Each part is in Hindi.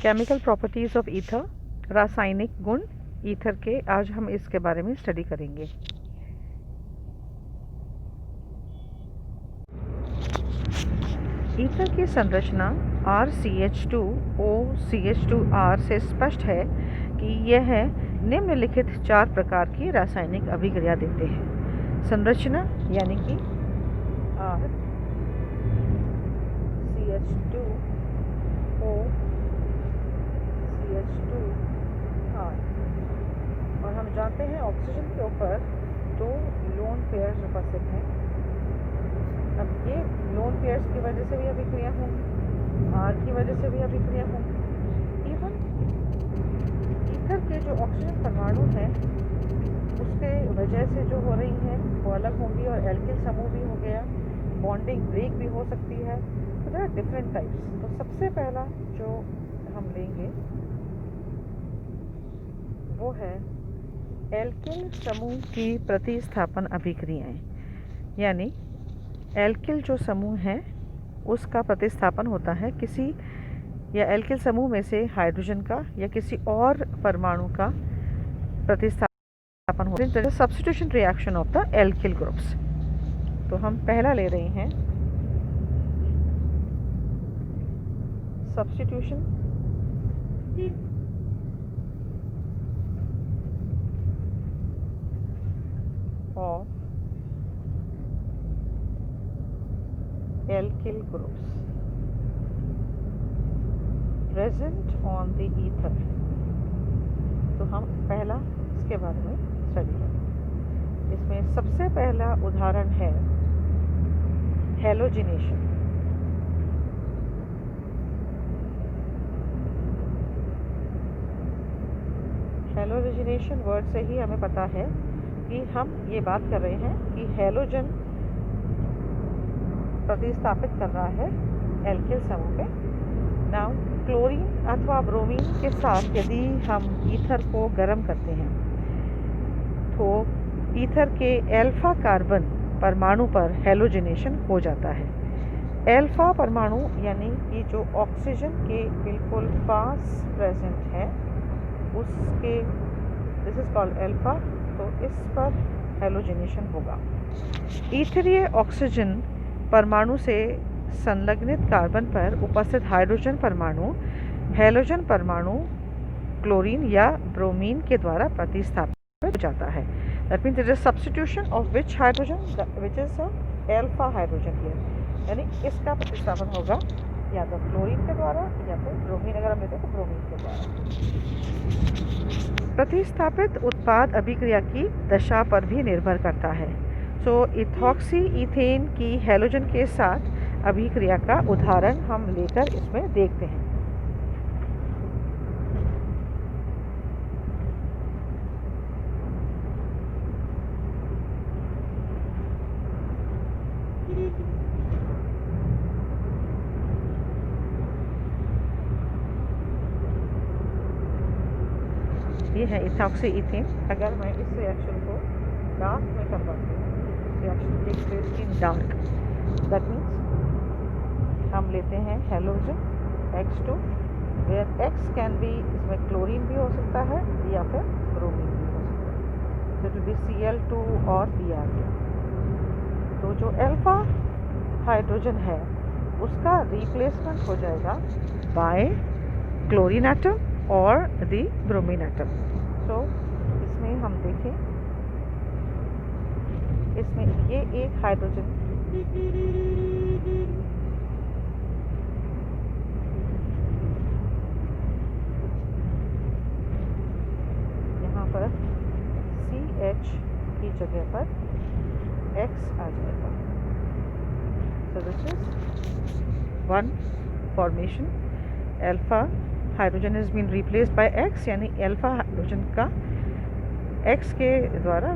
केमिकल प्रॉपर्टीज़ ऑफ ईथर, रासायनिक गुण ईथर के, आज हम इसके बारे में स्टडी करेंगे। ईथर की संरचना RCH2OCH2R से स्पष्ट है कि यह निम्नलिखित 4 प्रकार की रासायनिक अभिक्रिया देते हैं। संरचना यानी कि RCH2OCH2R, और हम जानते हैं ऑक्सीजन के ऊपर 2 लोन पेयर्स उपस्थित हैं। अब ये लोन पेयर्स की वजह से भी अभिक्रिया होंगी, R की वजह से भी अभिक्रिया होंगी। इवन ईथर के जो ऑक्सीजन परमाणु हैं उसके वजह से जो हो रही हैं वो अलग होंगी, और एल्किल समूह भी हो गया, बॉन्डिंग ब्रेक भी हो सकती है। तो देयर आर डिफरेंट टाइप्स। तो सबसे पहला जो हम लेंगे वो है एल्किल समूह की प्रतिस्थापन अभिक्रियाएं, यानी एल्किल जो समूह है उसका प्रतिस्थापन होता है किसी या एल्किल समूह में से हाइड्रोजन का या किसी और परमाणु का प्रतिस्थापन होता है, substitution reaction of the alkyl groups. तो हम पहला ले रहे हैं substitution of alkyl groups present on the ether। तो हम पहला इसके बारे में स्टडी करें। इसमें सबसे पहला उदाहरण है हेलोजिनेशन। हेलोजिनेशन वर्ड से ही हमें पता है कि हम ये बात कर रहे हैं कि हेलोजन प्रतिस्थापित कर रहा है एल्किल समूह में। नाउ क्लोरीन अथवा ब्रोमीन के साथ यदि हम ईथर को गर्म करते हैं तो ईथर के एल्फा कार्बन परमाणु पर हेलोजिनेशन हो जाता है। एल्फा परमाणु यानी कि जो ऑक्सीजन के बिल्कुल पास प्रेजेंट है उसके, दिस इज कॉल्ड एल्फा, तो इस पर हेलोजिनेशन होगा। ईथरीय ऑक्सीजन परमाणु से संलग्नित कार्बन पर उपस्थित हाइड्रोजन परमाणु हेलोजन परमाणु क्लोरीन या ब्रोमीन के द्वारा प्रतिस्थापित हो जाता है। That means it is substitution of which hydrogen, which is alpha hydrogen here, यानी इसका प्रतिस्थापन होगा या तो क्लोरीन के द्वारा या फिर ब्रोमीन, अगर हम लेते हैं तो ब्रोमीन के द्वारा। प्रतिस्थापित उत्पाद अभिक्रिया की दशा पर भी निर्भर करता है। सो इथॉक्सी ईथेन की हेलोजन के साथ अभिक्रिया का उदाहरण हम लेकर इसमें देखते हैं। ये है इथॉक्सी ईथेन। अगर मैं इस रिएक्शन को डार्क में करवाती हूँ, reaction takes place in dark, that means हम लेते हैं halogen X2, where X can be, इसमें क्लोरीन भी हो सकता है या फिर ब्रोमीन भी हो सकता है, तो इट विल बी Cl2 और Br2। तो जो अल्फा हाइड्रोजन है उसका रिप्लेसमेंट हो जाएगा बाय क्लोरीन एटम और द ब्रोमीन एटम। सो इसमें हम देखें, इसमें ये एक हाइड्रोजन यहाँ पर CH की जगह पर X आ जाएगा। So this is one formation, alpha hydrogen is been replaced by X, यानी अल्फा हाइड्रोजन का X के द्वारा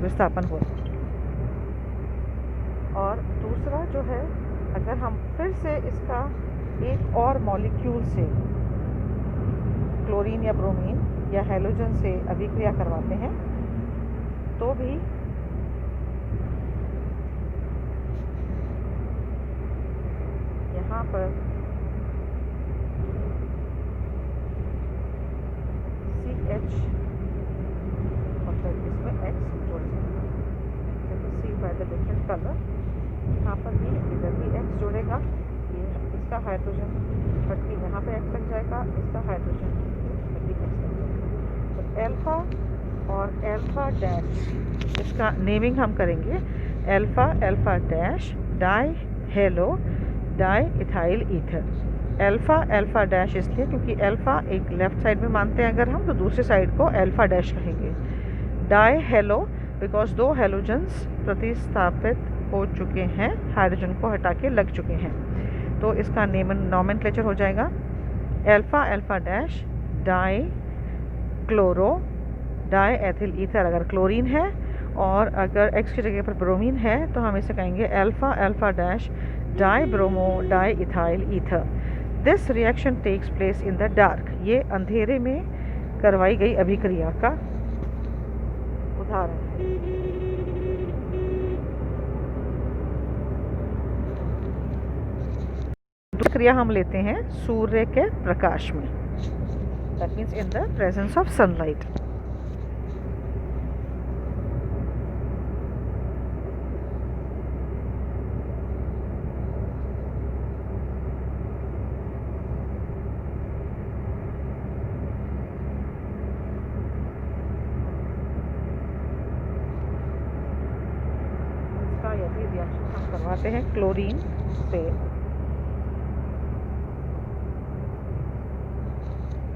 विस्थापन हो रहा है। और दूसरा जो है, अगर हम फिर से इसका एक और मॉलिक्यूल से क्लोरीन या ब्रोमीन या हेलोजन से अभिक्रिया करवाते हैं तो भी यहाँ पर H और फिर इसमें X जोड़ देंगे। सी बाय द डिफरेंट कलर, यहाँ पर भी इधर भी X जोड़ेगा, ये इसका हाइड्रोजन हट के यहाँ पे X लग जाएगा, इसका हाइड्रोजन हट के X लग जाएगा। तो एल्फा और एल्फा डैश, इसका नेमिंग हम करेंगे alpha alpha dash die hello die ethyl ether. Alpha alpha dash इसलिए क्योंकि एल्फा एक लेफ्ट साइड में मानते हैं अगर हम, तो दूसरी साइड को एल्फा डैश कहेंगे। डाई हेलो बिकॉज दो हेलोजन्स प्रतिस्थापित हो चुके हैं, हाइड्रोजन को हटा के लग चुके हैं, तो इसका नॉमेनक्लेचर हो जाएगा alpha alpha dash die chloro die ethyl ether अगर क्लोरीन है, और अगर X की जगह पर ब्रोमीन है तो हम इसे कहेंगे alpha alpha dash di bromo di ethyl ether. This reaction takes place in the dark, ये अंधेरे में करवाई गई अभिक्रिया का उदाहरण है। दूसरी क्रिया हम लेते हैं सूर्य के प्रकाश में, that means in the presence of sunlight. यदि रिएक्शन हम करवाते हैं क्लोरीन से,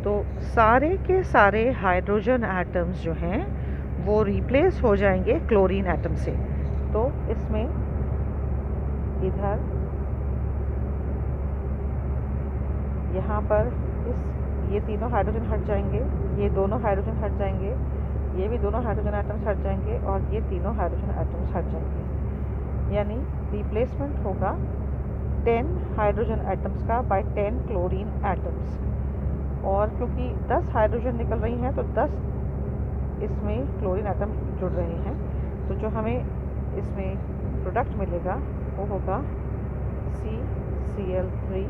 तो सारे के सारे हाइड्रोजन एटम्स जो हैं वो रिप्लेस हो जाएंगे क्लोरीन एटम से। तो इसमें इधर यहाँ पर ये तीनों हाइड्रोजन हट जाएंगे, ये दोनों हाइड्रोजन हट जाएंगे, ये भी दोनों हाइड्रोजन एटम्स हट जाएंगे, और ये तीनों हाइड्रोजन एटम्स हट जाएंगे। यानी रिप्लेसमेंट होगा 10 हाइड्रोजन एटम्स का बाय 10 क्लोरीन एटम्स। और क्योंकि 10 हाइड्रोजन निकल रही हैं तो 10 इसमें क्लोरीन एटम जुड़ रहे हैं, तो जो हमें इसमें प्रोडक्ट मिलेगा वो होगा CCl3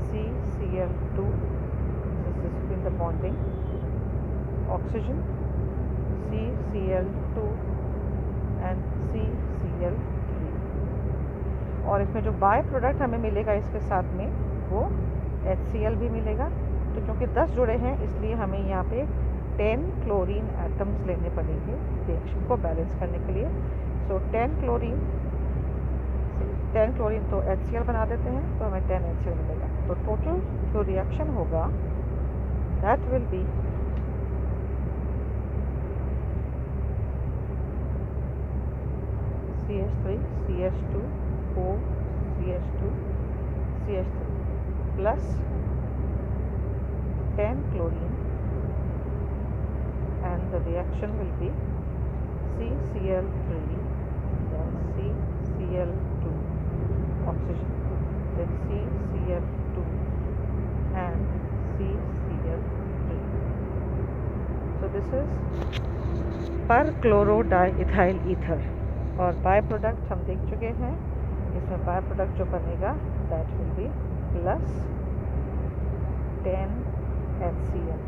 CCl2, this is in the bonding, oxygen CCl2 and CCl3, और इसमें जो बाय प्रोडक्ट हमें मिलेगा इसके साथ में वो HCl भी मिलेगा। तो क्योंकि 10 जुड़े हैं इसलिए हमें यहाँ पे 10 क्लोरीन एटम्स लेने पड़ेंगे रिएक्शन को बैलेंस करने के लिए। सो 10 क्लोरीन तो HCl बना देते हैं, तो हमें 10 HCl मिलेगा। तो टोटल जो रिएक्शन होगा that will be CH3 CH2 O CH2 CH3 plus 10 chlorine, and the reaction will be CCl3 then CCl2 oxygen, then CCl2 and CCl3. So this is per chloro diethyl ether। और बाय प्रोडक्ट हम देख चुके हैं, इसमें बाय प्रोडक्ट जो बनेगा that will be plus 10 HCl।